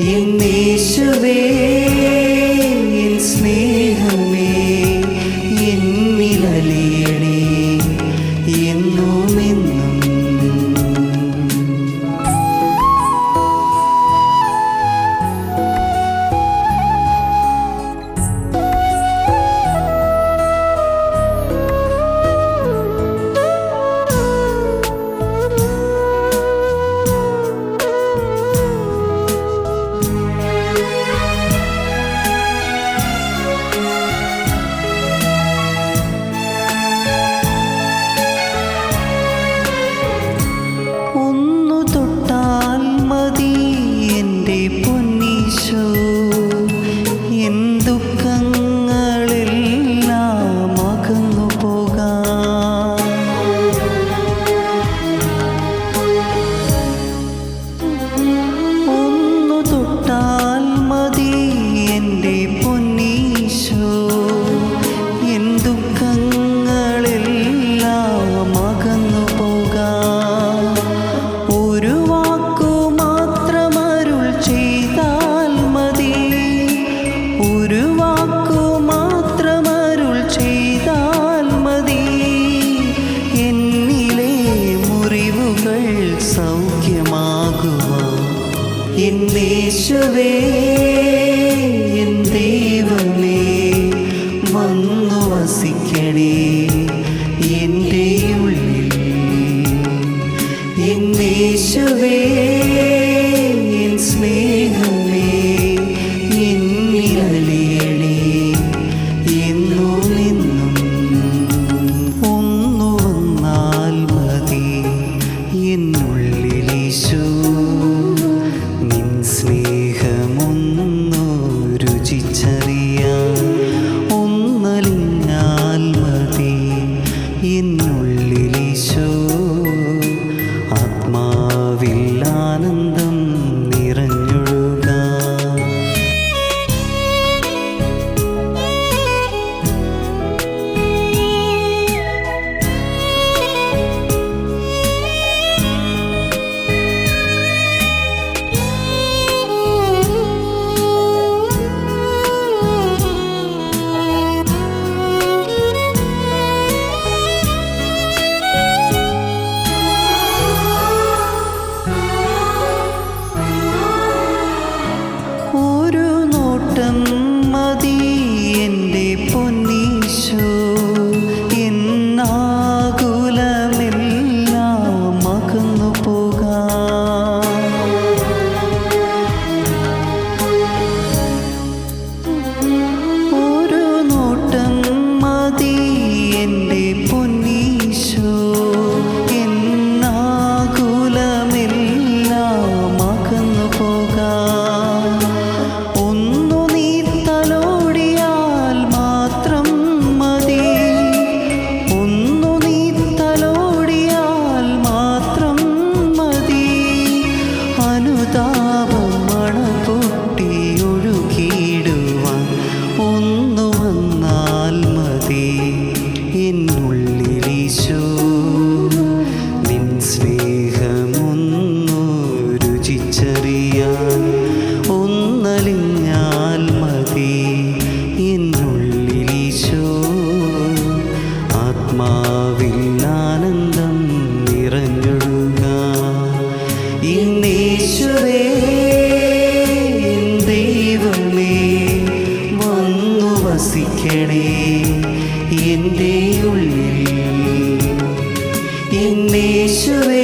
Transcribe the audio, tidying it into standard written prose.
എന്നേശുവേ എൻ സ്നേഹമേ എന്നിലലിയണേ എന്നുമെന്നും. എന്നേശുവേ എൻ ദൈവമേ വന്നു വസിക്കണേ എൻ്റെ ഉള്ളിൽ. എന്നേശുവേ എൻ സ്നേഹമേ എന്നിലലിയണേ എന്നുമെന്നും. ഒന്നു വന്നാൽ മതി എന്നുള്ളിലീശോ, സ്നേഹമൊന്നു രുചിച്ചറിയാൻ ഒന്നലിഞ്ഞാൽ മതി എന്നുള്ളിലീശോ. ആത്മാവിൽ ആനന്ദം നിറഞ്ഞൊഴുക. മതി എൻ്റെ പൊന്നീശോ, എന്നാകുലമെല്ലാം അകന്നു പോകാം. ഒരു നോട്ടം മതി എൻ്റെ പൊന്നീശോ, എന്നാകുലമെല്ലാം അകന്നു പോകാം. ഒന്നു വന്നാൽ മതി എന്നുള്ളിലീശോ, നിൻ സ്നേഹമൊന്നു രുചിച്ചറിയാൻ ഒന്നലിഞ്ഞാൽ മതി എന്നുള്ളിലീശോ. ആത്മാവിൽ ആനന്ദം നിറഞ്ഞൊഴുക. എന്നേശുവേ വസിക്കണേ എൻ്റെ ഉള്ളിൽ. എന്നേശുവേ